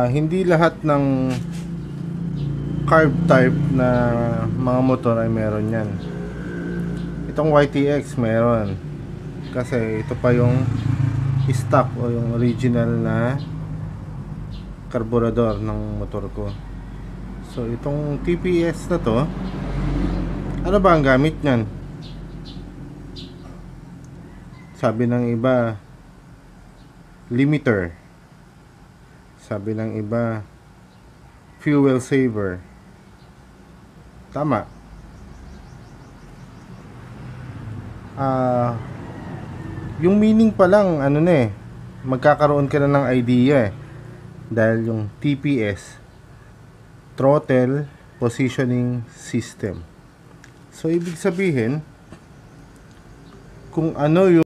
Hindi lahat ng carb type na mga motor ay meron yan. Itong YTX meron, kasi ito pa yung stock o yung original na karburador ng motor ko. So itong TPS na to, ano ba ang gamit nyan? Sabi ng iba limiter, sabi ng iba fuel saver. Tama. Yung meaning pa lang, ano na magkakaroon ka na ng idea dahil yung TPS, throttle positioning system. So ibig sabihin, kung ano yung